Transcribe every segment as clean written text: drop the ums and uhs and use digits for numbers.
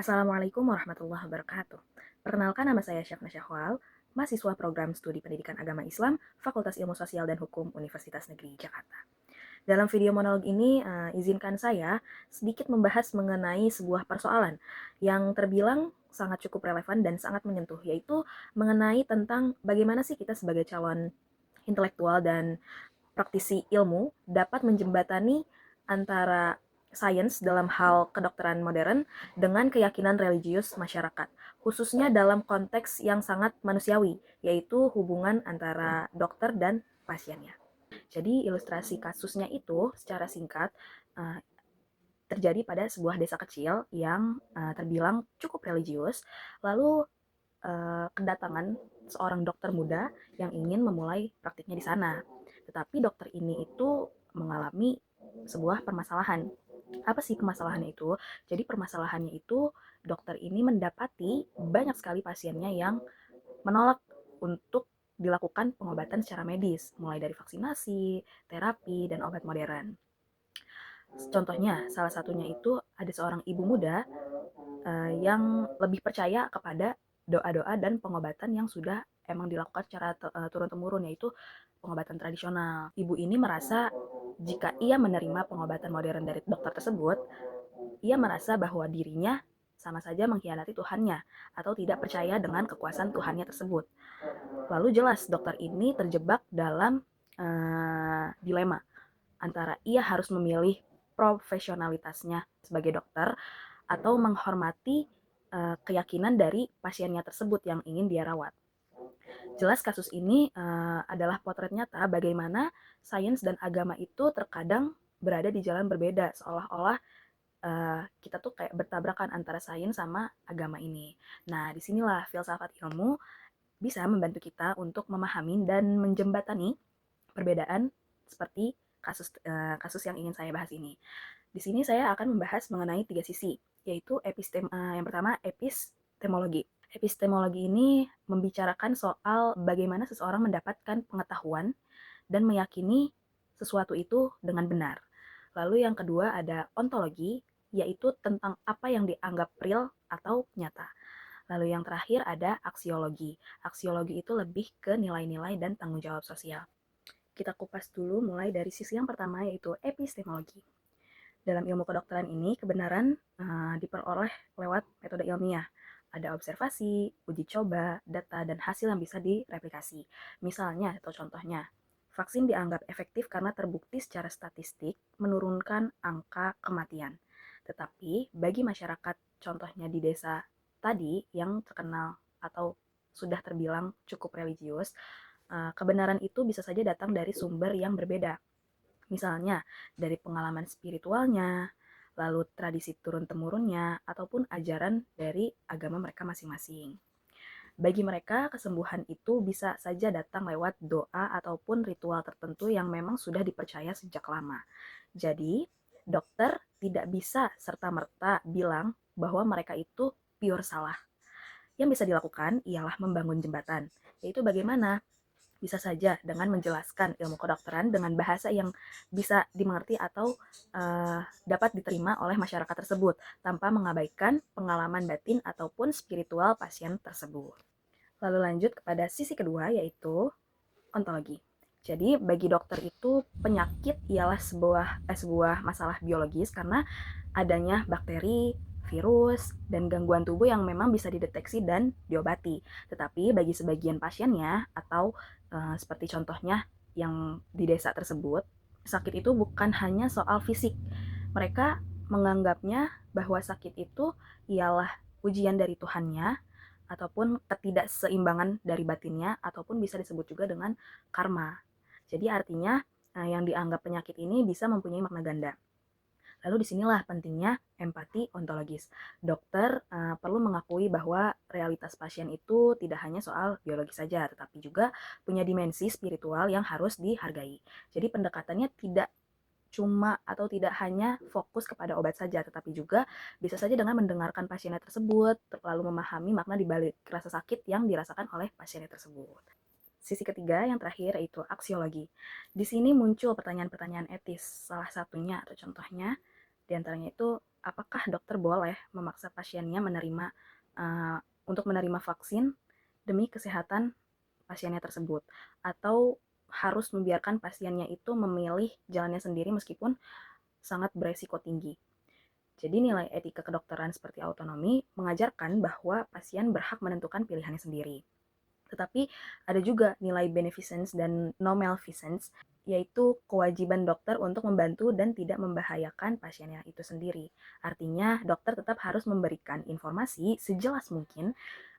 Assalamualaikum warahmatullahi wabarakatuh. Perkenalkan, nama saya Syafna Syahwal, mahasiswa program studi pendidikan agama Islam, Fakultas Ilmu Sosial dan Hukum Universitas Negeri Jakarta. Dalam video monolog ini, izinkan saya sedikit membahas mengenai sebuah persoalan yang terbilang sangat cukup relevan dan sangat menyentuh, yaitu mengenai tentang bagaimana sih kita sebagai calon intelektual dan praktisi ilmu dapat menjembatani antara sains dalam hal kedokteran modern dengan keyakinan religius masyarakat, khususnya dalam konteks yang sangat manusiawi, yaitu hubungan antara dokter dan pasiennya. Jadi ilustrasi kasusnya itu secara singkat uh, terjadi pada sebuah desa kecil yang terbilang cukup religius, lalu kedatangan seorang dokter muda yang ingin memulai praktiknya di sana. Tetapi dokter ini itu mengalami sebuah permasalahan. Apa sih permasalahannya itu? Jadi permasalahannya itu dokter ini mendapati banyak sekali pasiennya yang menolak untuk dilakukan pengobatan secara medis, mulai dari vaksinasi, terapi, dan obat modern. Contohnya, salah satunya itu ada seorang ibu muda yang lebih percaya kepada doa-doa dan pengobatan yang sudah emang dilakukan secara turun-temurun, yaitu pengobatan tradisional. Ibu ini merasa jika ia menerima pengobatan modern dari dokter tersebut, ia merasa bahwa dirinya sama saja mengkhianati Tuhannya atau tidak percaya dengan kekuasaan Tuhannya tersebut. Lalu jelas dokter ini terjebak dalam dilema antara ia harus memilih profesionalitasnya sebagai dokter atau menghormati keyakinan dari pasiennya tersebut yang ingin dia rawat. Jelas kasus ini adalah potret nyata bagaimana sains dan agama itu terkadang berada di jalan berbeda, seolah-olah kita tuh kayak bertabrakan antara sains sama agama ini. Nah, disinilah filsafat ilmu bisa membantu kita untuk memahami dan menjembatani perbedaan seperti kasus yang ingin saya bahas ini. Di sini saya akan membahas mengenai tiga sisi, yaitu yang pertama epistemologi. Epistemologi ini membicarakan soal bagaimana seseorang mendapatkan pengetahuan dan meyakini sesuatu itu dengan benar. Lalu yang kedua ada ontologi, yaitu tentang apa yang dianggap real atau nyata. Lalu yang terakhir ada aksiologi. Aksiologi itu lebih ke nilai-nilai dan tanggung jawab sosial. Kita kupas dulu mulai dari sisi yang pertama, yaitu epistemologi. Dalam ilmu kedokteran ini, kebenaran diperoleh lewat metode ilmiah. Ada observasi, uji coba, data, dan hasil yang bisa direplikasi. Misalnya atau contohnya, vaksin dianggap efektif karena terbukti secara statistik menurunkan angka kematian. Tetapi bagi masyarakat, contohnya di desa tadi yang terkenal atau sudah terbilang cukup religius, kebenaran itu bisa saja datang dari sumber yang berbeda. Misalnya dari pengalaman spiritualnya, lalu tradisi turun-temurunnya, ataupun ajaran dari agama mereka masing-masing. Bagi mereka, kesembuhan itu bisa saja datang lewat doa ataupun ritual tertentu yang memang sudah dipercaya sejak lama. Jadi, dokter tidak bisa serta-merta bilang bahwa mereka itu pure salah. Yang bisa dilakukan ialah membangun jembatan, yaitu bagaimana bisa saja dengan menjelaskan ilmu kedokteran dengan bahasa yang bisa dimengerti atau dapat diterima oleh masyarakat tersebut tanpa mengabaikan pengalaman batin ataupun spiritual pasien tersebut. Lalu lanjut kepada sisi kedua, yaitu ontologi. Jadi bagi dokter itu penyakit ialah sebuah masalah biologis karena adanya bakteri, virus, dan gangguan tubuh yang memang bisa dideteksi dan diobati. Tetapi bagi sebagian pasiennya atau seperti contohnya yang di desa tersebut, sakit itu bukan hanya soal fisik. Mereka menganggapnya bahwa sakit itu ialah ujian dari Tuhannya ataupun ketidakseimbangan dari batinnya ataupun bisa disebut juga dengan karma. Jadi artinya yang dianggap penyakit ini bisa mempunyai makna ganda. Lalu disinilah pentingnya empati ontologis. Dokter perlu mengakui bahwa realitas pasien itu tidak hanya soal biologi saja, tetapi juga punya dimensi spiritual yang harus dihargai. Jadi pendekatannya tidak cuma atau tidak hanya fokus kepada obat saja, tetapi juga bisa saja dengan mendengarkan pasiennya tersebut, lalu memahami makna di balik rasa sakit yang dirasakan oleh pasiennya tersebut. Sisi ketiga yang terakhir yaitu aksiologi. Di sini muncul pertanyaan-pertanyaan etis. Salah satunya atau contohnya di antaranya itu apakah dokter boleh memaksa pasiennya untuk menerima vaksin demi kesehatan pasiennya tersebut, atau harus membiarkan pasiennya itu memilih jalannya sendiri meskipun sangat beresiko tinggi. Jadi nilai etika kedokteran seperti autonomi mengajarkan bahwa pasien berhak menentukan pilihannya sendiri. Tetapi ada juga nilai beneficence dan no malfeasance, yaitu kewajiban dokter untuk membantu dan tidak membahayakan pasiennya itu sendiri. Artinya, dokter tetap harus memberikan informasi sejelas mungkin,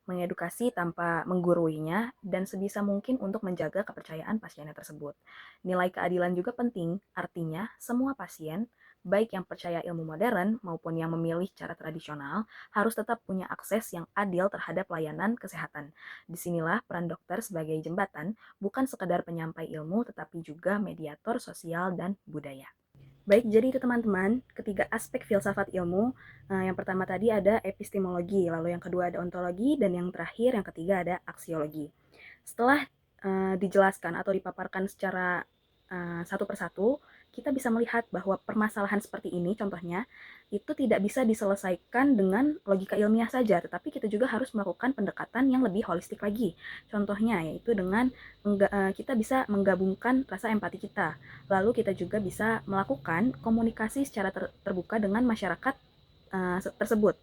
mengedukasi tanpa mengguruinya, dan sebisa mungkin untuk menjaga kepercayaan pasiennya tersebut. Nilai keadilan juga penting, artinya semua pasien, baik yang percaya ilmu modern maupun yang memilih cara tradisional, harus tetap punya akses yang adil terhadap layanan kesehatan. Disinilah peran dokter sebagai jembatan, bukan sekadar penyampai ilmu, tetapi juga mediator sosial dan budaya. Baik, jadi itu teman-teman, ketiga aspek filsafat ilmu. Yang pertama tadi ada epistemologi, lalu yang kedua ada ontologi, dan yang terakhir, yang ketiga ada aksiologi. Setelah dijelaskan atau dipaparkan secara satu persatu, kita bisa melihat bahwa permasalahan seperti ini, contohnya, itu tidak bisa diselesaikan dengan logika ilmiah saja, tetapi kita juga harus melakukan pendekatan yang lebih holistik lagi. Contohnya, yaitu dengan kita bisa menggabungkan rasa empati kita. Lalu kita juga bisa melakukan komunikasi secara terbuka dengan masyarakat tersebut.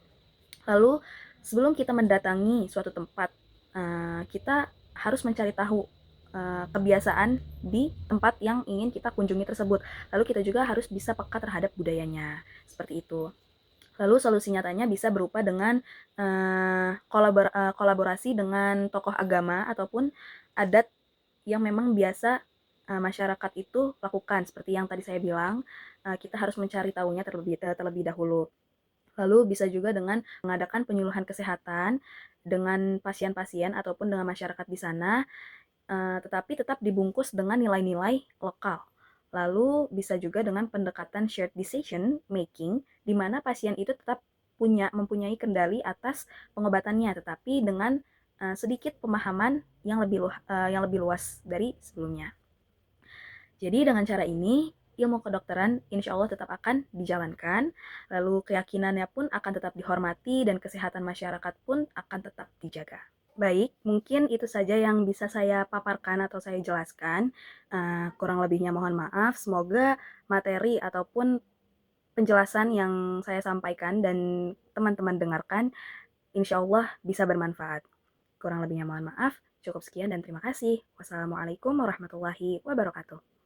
Lalu, sebelum kita mendatangi suatu tempat, kita harus mencari tahu kebiasaan di tempat yang ingin kita kunjungi tersebut. Lalu kita juga harus bisa peka terhadap budayanya, seperti itu. Lalu solusi nyatanya bisa berupa dengan kolaborasi dengan tokoh agama ataupun adat yang memang biasa masyarakat itu lakukan. Seperti yang tadi saya bilang, kita harus mencari tahunya terlebih dahulu. Lalu bisa juga dengan mengadakan penyuluhan kesehatan dengan pasien-pasien ataupun dengan masyarakat di sana, tetapi tetap dibungkus dengan nilai-nilai lokal. Lalu bisa juga dengan pendekatan shared decision making, di mana pasien itu tetap mempunyai kendali atas pengobatannya, tetapi dengan sedikit pemahaman yang lebih luas dari sebelumnya. Jadi dengan cara ini, ilmu kedokteran insya Allah tetap akan dijalankan, lalu keyakinannya pun akan tetap dihormati, dan kesehatan masyarakat pun akan tetap dijaga. Baik, mungkin itu saja yang bisa saya paparkan atau saya jelaskan. Kurang lebihnya mohon maaf, semoga materi ataupun penjelasan yang saya sampaikan dan teman-teman dengarkan, insya Allah bisa bermanfaat. Kurang lebihnya mohon maaf, cukup sekian dan terima kasih. Wassalamualaikum warahmatullahi wabarakatuh.